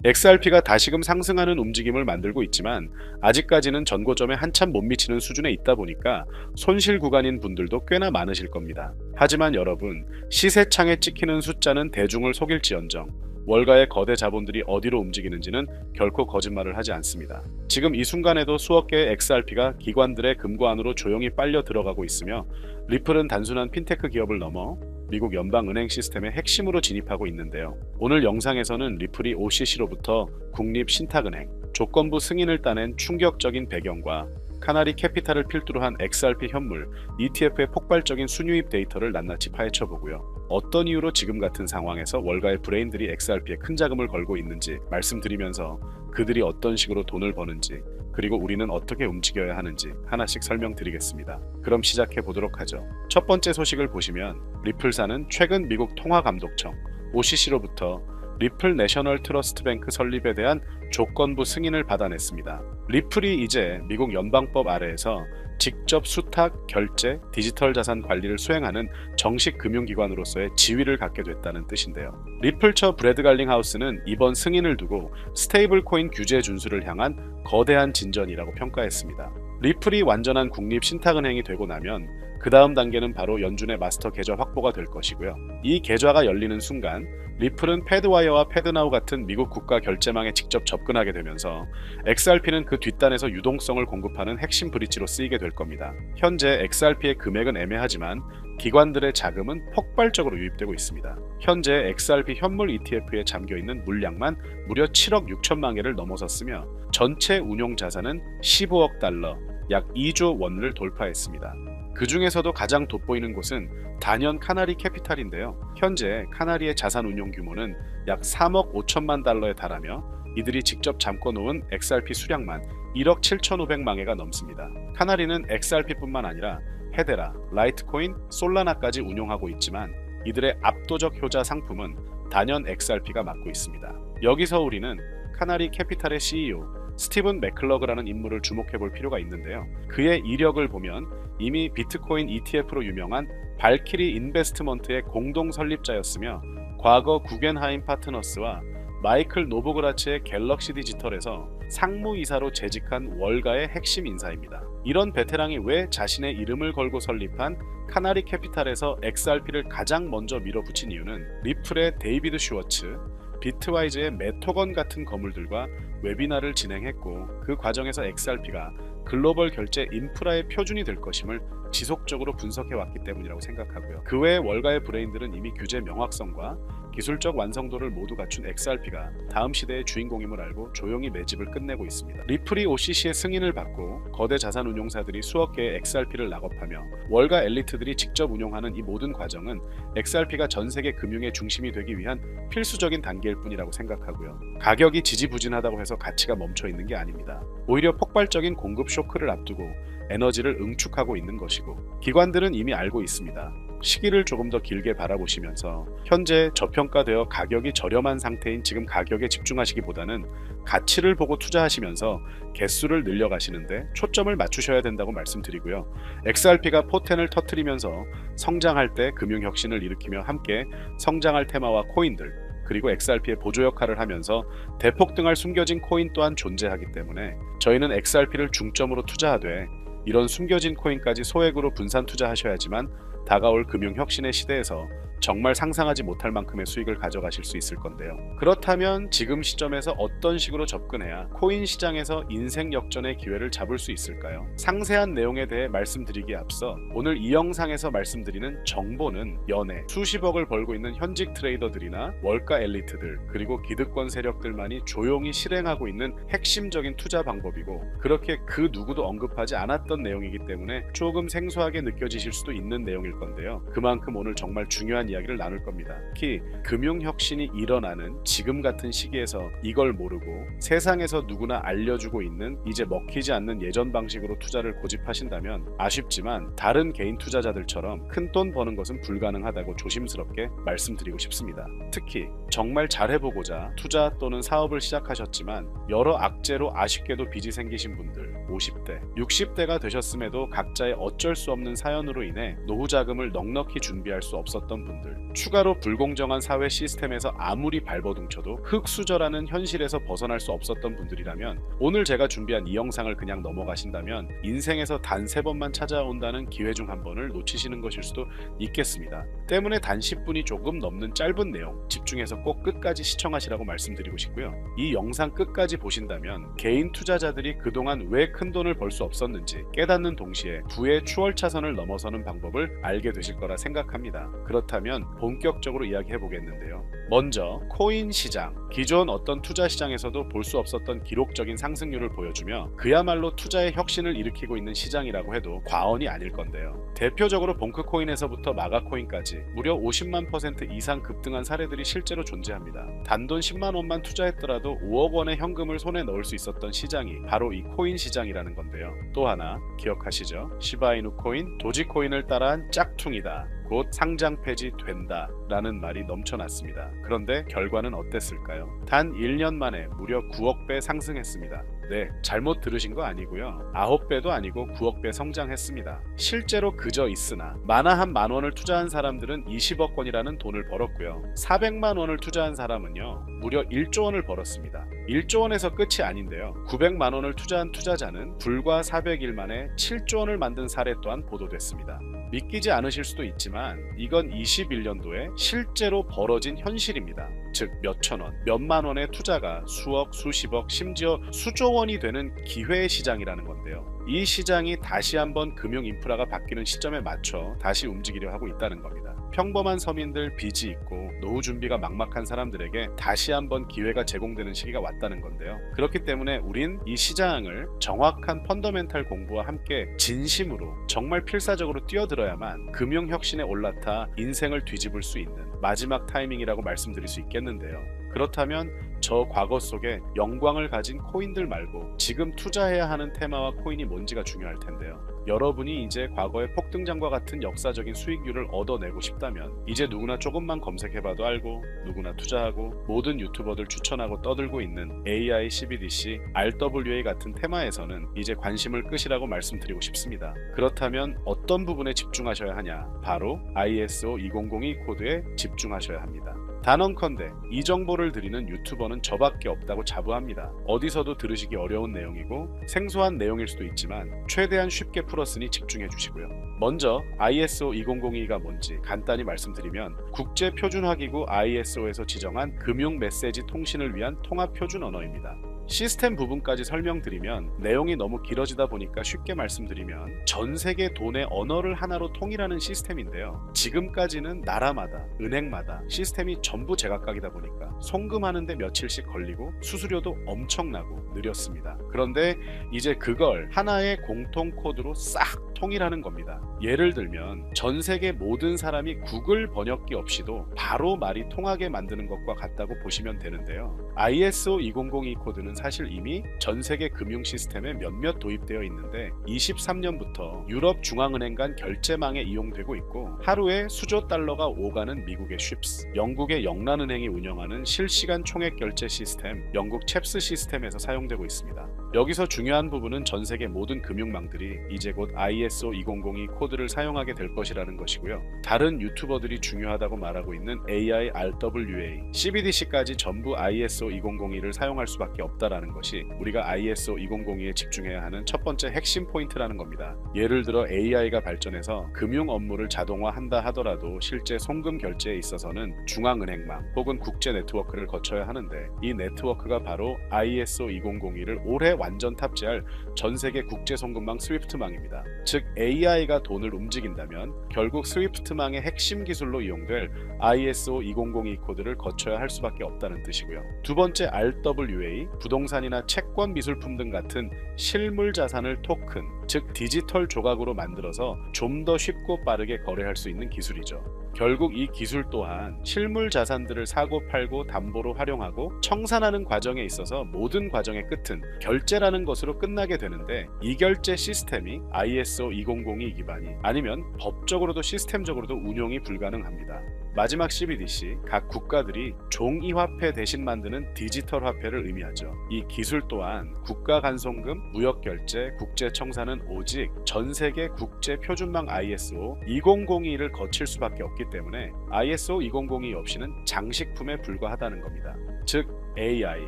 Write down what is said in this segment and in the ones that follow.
XRP가 다시금 상승하는 움직임을 만들고 있지만 아직까지는 전고점에 한참 못 미치는 수준에 있다 보니까 손실 구간인 분들도 꽤나 많으실 겁니다. 하지만 여러분, 시세창에 찍히는 숫자는 대중을 속일지언정 월가의 거대 자본들이 어디로 움직이는지는 결코 거짓말을 하지 않습니다. 지금 이 순간에도 수억 개의 XRP가 기관들의 금고 안으로 조용히 빨려 들어가고 있으며 리플은 단순한 핀테크 기업을 넘어 미국 연방은행 시스템의 핵심으로 진입하고 있는데요. 오늘 영상에서는 리플이 OCC로부터 국립신탁은행, 조건부 승인을 따낸 충격적인 배경과 카나리 캐피탈을 필두로 한 XRP 현물, ETF의 폭발적인 순유입 데이터를 낱낱이 파헤쳐 보고요. 어떤 이유로 지금 같은 상황에서 월가의 브레인들이 XRP에 큰 자금을 걸고 있는지 말씀드리면서 그들이 어떤 식으로 돈을 버는지, 그리고 우리는 어떻게 움직여야 하는지 하나씩 설명드리겠습니다. 그럼 시작해 보도록 하죠. 첫 번째 소식을 보시면 리플사는 최근 미국 통화감독청 OCC로부터 리플 내셔널 트러스트 뱅크 설립에 대한 조건부 승인을 받아냈습니다. 리플이 이제 미국 연방법 아래에서 직접 수탁, 결제, 디지털 자산 관리를 수행하는 정식 금융기관으로서의 지위를 갖게 됐다는 뜻인데요. 리플처 브래드 갈링하우스는 이번 승인을 두고 스테이블 코인 규제 준수를 향한 거대한 진전이라고 평가했습니다. 리플이 완전한 국립 신탁은행이 되고 나면 그 다음 단계는 바로 연준의 마스터 계좌 확보가 될 것이고요. 이 계좌가 열리는 순간 리플은 패드와이어와 패드나우 같은 미국 국가 결제망에 직접 접근하게 되면서 XRP는 그 뒷단에서 유동성을 공급하는 핵심 브릿지로 쓰이게 될 겁니다. 현재 XRP의 금액은 애매하지만 기관들의 자금은 폭발적으로 유입되고 있습니다. 현재 XRP 현물 ETF에 잠겨있는 물량만 무려 7억 6천만 개를 넘어섰으며 전체 운용 자산은 15억 달러, 약 2조 원을 돌파했습니다. 그 중에서도 가장 돋보이는 곳은 단연 카나리 캐피탈인데요. 현재 카나리의 자산 운용 규모는 약 3억 5천만 달러에 달하며 이들이 직접 잠궈놓은 XRP 수량만 1억 7,500만 개가 넘습니다. 카나리는 XRP뿐만 아니라 헤데라, 라이트코인, 솔라나까지 운용하고 있지만 이들의 압도적 효자 상품은 단연 XRP가 맡고 있습니다. 여기서 우리는 카나리 캐피탈의 CEO 스티븐 맥클러그라는 인물을 주목해 볼 필요가 있는데요. 그의 이력을 보면 이미 비트코인 ETF로 유명한 발키리 인베스트먼트의 공동 설립자였으며 과거 구겐하임 파트너스와 마이클 노보그라츠의 갤럭시 디지털에서 상무이사로 재직한 월가의 핵심 인사입니다. 이런 베테랑이 왜 자신의 이름을 걸고 설립한 카나리 캐피탈에서 XRP를 가장 먼저 밀어붙인 이유는 리플의 데이비드 슈워츠, 비트와이즈의 메토건 같은 거물들과 웨비나를 진행했고 그 과정에서 XRP가 글로벌 결제 인프라의 표준이 될 것임을 지속적으로 분석해왔기 때문이라고 생각하고요. 그 외에 월가의 브레인들은 이미 규제 명확성과 기술적 완성도를 모두 갖춘 XRP가 다음 시대의 주인공임을 알고 조용히 매집을 끝내고 있습니다. 리플이 OCC의 승인을 받고 거대 자산 운용사들이 수억 개의 XRP를 락업하며 월가 엘리트들이 직접 운용하는 이 모든 과정은 XRP가 전 세계 금융의 중심이 되기 위한 필수적인 단계일 뿐이라고 생각하고요. 가격이 지지부진하다고 해서 가치가 멈춰 있는 게 아닙니다. 오히려 폭발적인 공급 쇼크를 앞두고 에너지를 응축하고 있는 것이고 기관들은 이미 알고 있습니다. 시기를 조금 더 길게 바라보시면서 현재 저평가되어 가격이 저렴한 상태인 지금 가격에 집중하시기보다는 가치를 보고 투자하시면서 개수를 늘려가시는데 초점을 맞추셔야 된다고 말씀드리고요. XRP가 포텐을 터뜨리면서 성장할 때 금융혁신을 일으키며 함께 성장할 테마와 코인들 그리고 XRP의 보조 역할을 하면서 대폭등할 숨겨진 코인 또한 존재하기 때문에 저희는 XRP를 중점으로 투자하되 이런 숨겨진 코인까지 소액으로 분산 투자하셔야지만 다가올 금융혁신의 시대에서 정말 상상하지 못할 만큼의 수익을 가져가실 수 있을 건데요. 그렇다면 지금 시점에서 어떤 식으로 접근해야 코인 시장에서 인생 역전의 기회를 잡을 수 있을까요? 상세한 내용에 대해 말씀드리기에 앞서 오늘 이 영상에서 말씀드리는 정보는 연애, 수십억을 벌고 있는 현직 트레이더들이나 월가 엘리트들 그리고 기득권 세력들만이 조용히 실행하고 있는 핵심적인 투자 방법이고 그렇게 그 누구도 언급하지 않았던 내용이기 때문에 조금 생소하게 느껴지실 수도 있는 내용일 건데요. 그만큼 오늘 정말 중요한 이야기를 나눌 겁니다. 특히 금융혁신이 일어나는 지금 같은 시기에서 이걸 모르고 세상에서 누구나 알려주고 있는 이제 먹히지 않는 예전 방식으로 투자를 고집하신다면 아쉽지만 다른 개인 투자자들처럼 큰돈 버는 것은 불가능하다고 조심스럽게 말씀드리고 싶습니다. 특히 정말 잘해보고자 투자 또는 사업을 시작하셨지만 여러 악재로 아쉽게도 빚이 생기신 분들 50대, 60대가 되셨음에도 각자의 어쩔 수 없는 사연으로 인해 노후 자금을 넉넉히 준비할 수 없었던 분들 분들, 추가로 불공정한 사회 시스템에서 아무리 발버둥 쳐도 흙수저라는 현실에서 벗어날 수 없었던 분들이라면 오늘 제가 준비한 이 영상을 그냥 넘어가신다면 인생에서 단 3번만 찾아온다는 기회 중 한 번을 놓치시는 것일 수도 있겠습니다. 때문에 단 10분이 조금 넘는 짧은 내용 집중해서 꼭 끝까지 시청하시라고 말씀드리고 싶고요. 이 영상 끝까지 보신다면 개인 투자자들이 그동안 왜 큰 돈을 벌 수 없었는지 깨닫는 동시에 부의 추월차선을 넘어서는 방법을 알게 되실 거라 생각합니다. 그렇다면 본격적으로 이야기해 보겠는데요. 먼저 코인 시장. 기존 어떤 투자 시장에서도 볼 수 없었던 기록적인 상승률을 보여주며 그야말로 투자의 혁신을 일으키고 있는 시장이라고 해도 과언이 아닐 건데요. 대표적으로 봉크코인에서부터 마가코인까지 무려 50만 % 이상 급등한 사례들이 실제로 존재합니다. 단돈 10만 원만 투자했더라도 5억 원의 현금을 손에 넣을 수 있었던 시장이 바로 이 코인 시장이라는 건데요. 또 하나 기억하시죠? 시바이누 코인, 도지코인을 따라한 짝퉁이다. 곧 상장 폐지된다 라는 말이 넘쳐났습니다. 그런데 결과는 어땠을까요? 단 1년 만에 무려 9억 배 상승했습니다. 네, 잘못 들으신 거 아니고요. 9배도 아니고 9억 배 성장했습니다. 실제로 그저 있으나 만화 한 만 원을 투자한 사람들은 20억 원이라는 돈을 벌었고요. 400만 원을 투자한 사람은요, 무려 1조 원을 벌었습니다. 1조 원에서 끝이 아닌데요. 900만 원을 투자한 투자자는 불과 400일 만에 7조 원을 만든 사례 또한 보도됐습니다. 믿기지 않으실 수도 있지만 이건 21년도에 실제로 벌어진 현실입니다. 즉 몇천 원, 몇만 원의 투자가 수억, 수십억, 심지어 수조 원이 되는 기회의 시장이라는 건데요. 이 시장이 다시 한번 금융 인프라가 바뀌는 시점에 맞춰 다시 움직이려 하고 있다는 겁니다. 평범한 서민들, 빚이 있고 노후 준비가 막막한 사람들에게 다시 한번 기회가 제공되는 시기가 왔다는 건데요. 그렇기 때문에 우린 이 시장을 정확한 펀더멘탈 공부와 함께 진심으로 정말 필사적으로 뛰어들어야만 금융혁신에 올라타 인생을 뒤집을 수 있는 마지막 타이밍이라고 말씀드릴 수 있겠는데요. 그렇다면 저 과거 속에 영광을 가진 코인들 말고 지금 투자해야 하는 테마와 코인이 뭔지가 중요할 텐데요. 여러분이 이제 과거의 폭등장과 같은 역사적인 수익률을 얻어내고 싶다면 이제 누구나 조금만 검색해봐도 알고 누구나 투자하고 모든 유튜버들 추천하고 떠들고 있는 AI, CBDC, RWA 같은 테마에서는 이제 관심을 끄시라고 말씀드리고 싶습니다. 그렇다면 어떤 부분에 집중하셔야 하냐? 바로 ISO 2002 코드에 집중하셔야 합니다. 단언컨대 이 정보를 드리는 유튜버는 저밖에 없다고 자부합니다. 어디서도 들으시기 어려운 내용이고 생소한 내용일 수도 있지만 최대한 쉽게 풀었으니 집중해 주시고요. 먼저 ISO 2002가 뭔지 간단히 말씀드리면 국제표준화기구 ISO에서 지정한 금융 메시지 통신을 위한 통합표준 언어입니다. 시스템 부분까지 설명드리면 내용이 너무 길어지다 보니까 쉽게 말씀드리면 전 세계 돈의 언어를 하나로 통일하는 시스템인데요. 지금까지는 나라마다, 은행마다 시스템이 전부 제각각이다 보니까 송금하는데 며칠씩 걸리고 수수료도 엄청나고 느렸습니다. 그런데 이제 그걸 하나의 공통 코드로 싹 통일하는 겁니다. 예를 들면 전 세계 모든 사람이 구글 번역기 없이도 바로 말이 통하게 만드는 것과 같다고 보시면 되는데요. ISO 2002 코드는 사실 이미 전 세계 금융 시스템에 몇몇 도입되어 있는데 23년부터 유럽 중앙은행 간 결제망에 이용되고 있고 하루에 수조 달러가 오가는 미국의 쉽스, 영국의 영란은행이 운영하는 실시간 총액 결제 시스템 영국 챕스 시스템에서 사용되고 있습니다. 여기서 중요한 부분은 전 세계 모든 금융망들이 이제 곧 ISO 2002 코드를 사용하게 될 것이라는 것이고요. 다른 유튜버들이 중요하다고 말하고 있는 AI, RWA, CBDC까지 전부 ISO 2002를 사용할 수밖에 없다라는 것이 우리가 ISO 2002에 집중해야 하는 첫 번째 핵심 포인트라는 겁니다. 예를 들어 AI가 발전해서 금융 업무를 자동화한다 하더라도 실제 송금 결제에 있어서는 중앙은행망 혹은 국제 네트워크를 거쳐야 하는데 이 네트워크가 바로 ISO 2002를 올해 완전 탑재할 전 세계 국제 송금망 스위프트망입니다. 즉 AI가 돈을 움직인다면 결국 스위프트망의 핵심 기술로 이용될 ISO 2002 코드를 거쳐야 할 수밖에 없다는 뜻이고요. 두 번째 RWA, 부동산이나 채권 미술품 등 같은 실물 자산을 토큰, 즉 디지털 조각으로 만들어서 좀 더 쉽고 빠르게 거래할 수 있는 기술이죠. 결국 이 기술 또한 실물 자산들을 사고 팔고 담보로 활용하고 청산하는 과정에 있어서 모든 과정의 끝은 결제라는 것으로 끝나게 되는데 이 결제 시스템이 ISO 2002 기반이 아니면 법적으로도 시스템적으로도 운용이 불가능합니다. 마지막 CBDC, 각 국가들이 종이화폐 대신 만드는 디지털 화폐를 의미하죠. 이 기술 또한 국가간송금, 무역결제, 국제청산은 오직 전세계 국제표준망 ISO 2002를 거칠 수밖에 없기 때문에 ISO 2002 없이는 장식품에 불과하다는 겁니다. 즉 AI,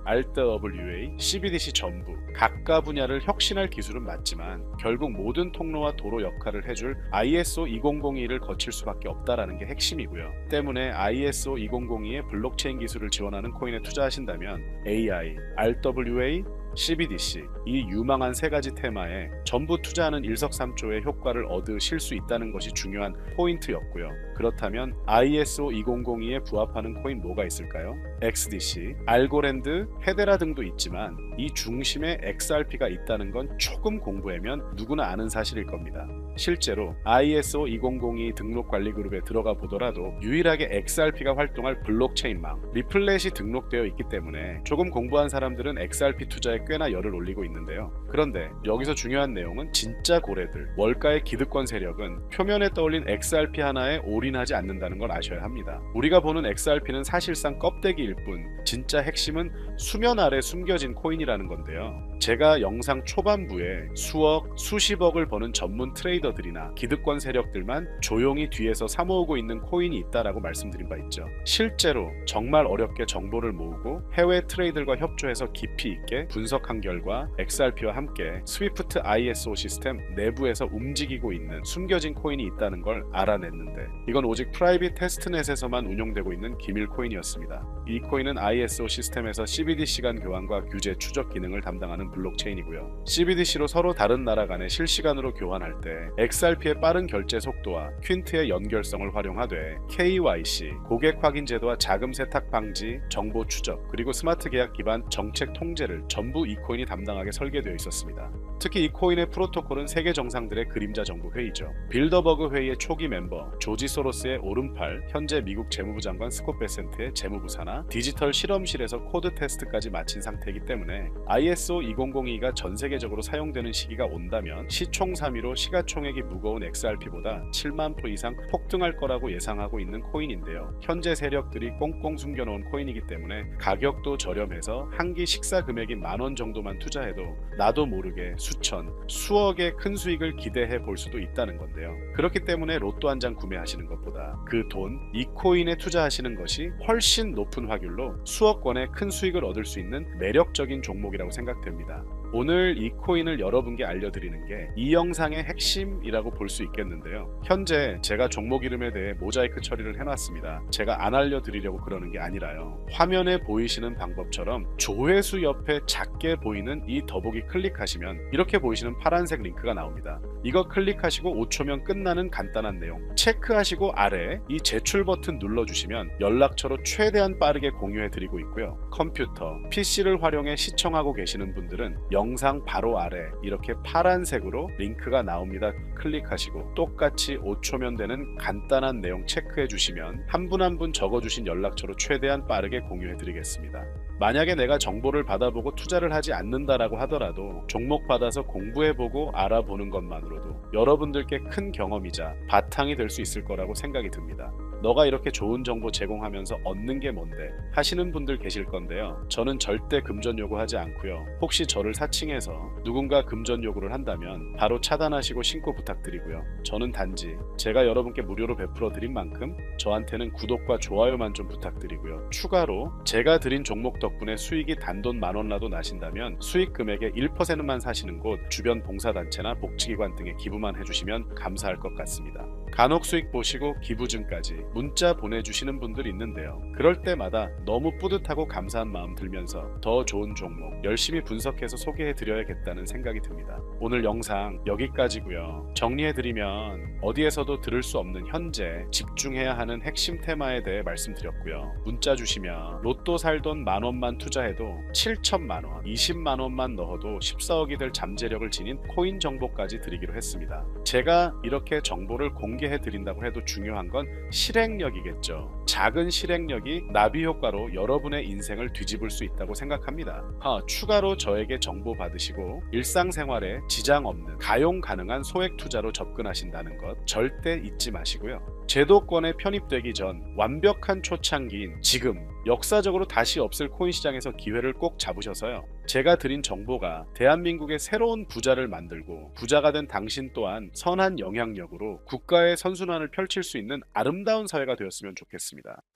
RWA, CBDC 전부 각각 분야를 혁신할 기술은 맞지만 결국 모든 통로와 도로 역할을 해줄 ISO 2002를 거칠 수밖에 없다라는 게 핵심이고요. 때문에 ISO 2002의 블록체인 기술을 지원하는 코인에 투자하신다면 AI, RWA, CBDC 이 유망한 세 가지 테마에 전부 투자하는 일석삼조의 효과를 얻으실 수 있다는 것이 중요한 포인트였고요. 그렇다면 ISO 2002에 부합하는 코인 뭐가 있을까요? XDC, 알고랜드, 헤데라 등도 있지만 이 중심에 XRP가 있다는 건 조금 공부하면 누구나 아는 사실일 겁니다. 실제로 ISO 2002 등록 관리 그룹에 들어가 보더라도 유일하게 XRP가 활동할 블록체인망 리플렛이 등록되어 있기 때문에 조금 공부한 사람들은 XRP 투자에 꽤나 열을 올리고 있는데요. 그런데 여기서 중요한 내용은 진짜 고래들, 월가의 기득권 세력은 표면에 떠올린 XRP 하나에 올인하지 않는다는 걸 아셔야 합니다. 우리가 보는 XRP는 사실상 껍데기일 뿐 진짜 핵심은 수면 아래 숨겨진 코인이라는 건데요. 제가 영상 초반부에 수억, 수십억을 버는 전문 트레이더들이나 기득권 세력들만 조용히 뒤에서 사모으고 있는 코인이 있다라고 말씀드린 바 있죠. 실제로 정말 어렵게 정보를 모으고 해외 트레이더들과 협조해서 깊이 있게 분석한 결과 XRP와 함께 스위프트 ISO 시스템 내부에서 움직이고 있는 숨겨진 코인이 있다는 걸 알아냈는데 이건 오직 프라이빗 테스트넷에서만 운용되고 있는 기밀 코인이었습니다. 이 코인은 ISO 시스템에서 CBDC 간 교환과 규제 추적 기능을 담당하는 블록체인이고요. CBDC로 서로 다른 나라 간에 실시간으로 교환할 때 XRP의 빠른 결제 속도와 퀸트의 연결성을 활용하되 KYC, 고객 확인 제도와 자금 세탁 방지, 정보 추적, 그리고 스마트 계약 기반 정책 통제를 전부 이 코인이 담당하게 설계되어 있었습니다. 특히 이 코인의 프로토콜은 세계 정상들의 그림자 정부 회의죠. 빌더버그 회의의 초기 멤버 조지 소로스의 오른팔, 현재 미국 재무부 장관 스콧 베센트의 재무부 산하, 디지털 실험실에서 코드 테스트까지 마친 상태이기 때문에 ISO 2002가 전 세계적으로 사용되는 시기가 온다면 시총 3위로 시가총액이 무거운 XRP보다 7만 프로 이상 폭등할 거라고 예상하고 있는 코인인데요. 현재 세력들이 꽁꽁 숨겨놓은 코인이기 때문에 가격도 저렴해서 한 끼 식사 금액이 10,000원 정도만 투자해도 나도 모르게 수천, 수억의 큰 수익을 기대해 볼 수도 있다는 건데요. 그렇기 때문에 로또 한 장 구매하시는 것보다 그 돈, 이 코인에 투자하시는 것이 훨씬 높은 확률로 수억 원의 큰 수익을 얻을 수 있는 매력적인 종목이라고 생각됩니다. 오늘 이 코인을 여러분께 알려드리는 게 이 영상의 핵심이라고 볼 수 있겠는데요. 현재 제가 종목 이름에 대해 모자이크 처리를 해놨습니다. 제가 안 알려드리려고 그러는 게 아니라요. 화면에 보이시는 방법처럼 조회수 옆에 작게 보이는 이 더보기 클릭하시면 이렇게 보이시는 파란색 링크가 나옵니다. 이거 클릭하시고 5초면 끝나는 간단한 내용 체크하시고 아래 이 제출 버튼 눌러주시면 연락처로 최대한 빠르게 공유해드리고 있고요. 컴퓨터, PC를 활용해 시청하고 계시는 분들은 영상 바로 아래 이렇게 파란색으로 링크가 나옵니다. 클릭하시고 똑같이 5초면 되는 간단한 내용 체크해 주시면 한 분 한 분 적어주신 연락처로 최대한 빠르게 공유해 드리겠습니다. 만약에 내가 정보를 받아보고 투자를 하지 않는다라고 하더라도 종목 받아서 공부해보고 알아보는 것만으로도 여러분들께 큰 경험이자 바탕이 될 수 있을 거라고 생각이 듭니다. 너가 이렇게 좋은 정보 제공하면서 얻는 게 뭔데 하시는 분들 계실 건데요. 저는 절대 금전 요구하지 않고요. 혹시 저를 사칭해서 누군가 금전 요구를 한다면 바로 차단하시고 신고 부탁드리고요. 저는 단지 제가 여러분께 무료로 베풀어 드린 만큼 저한테는 구독과 좋아요만 좀 부탁드리고요. 추가로 제가 드린 종목 덕분에 수익이 단돈 10,000원라도 나신다면 수익 금액의 1%만 사시는 곳 주변 봉사단체나 복지기관 등에 기부만 해주시면 감사할 것 같습니다. 간혹 수익 보시고 기부증까지 문자 보내주시는 분들이 있는데요. 그럴 때마다 너무 뿌듯하고 감사한 마음 들면서 더 좋은 종목 열심히 분석해서 소개해드려야겠다는 생각이 듭니다. 오늘 영상 여기까지고요. 정리해드리면 어디에서도 들을 수 없는 현재 집중해야 하는 핵심 테마에 대해 말씀드렸고요. 문자 주시면 로또 살 돈 10,000원만 투자해도 7,000,000원, 200,000원만 넣어도 14억이 될 잠재력을 지닌 코인 정보까지 드리기로 했습니다. 제가 이렇게 정보를 공개해 드린다고 해도 중요한 건 실행력이겠죠. 작은 실행력이 나비 효과로 여러분의 인생을 뒤집을 수 있다고 생각합니다. 추가로 저에게 정보 받으시고 일상생활에 지장 없는 가용 가능한 소액 투자로 접근하신다는 것 절대 잊지 마시고요. 제도권에 편입되기 전 완벽한 초창기인 지금 역사적으로 다시 없을 코인 시장에서 기회를 꼭 잡으셔서요. 제가 드린 정보가 대한민국의 새로운 부자를 만들고 부자가 된 당신 또한 선한 영향력으로 국가의 선순환을 펼칠 수 있는 아름다운 사회가 되었으면 좋겠습니다.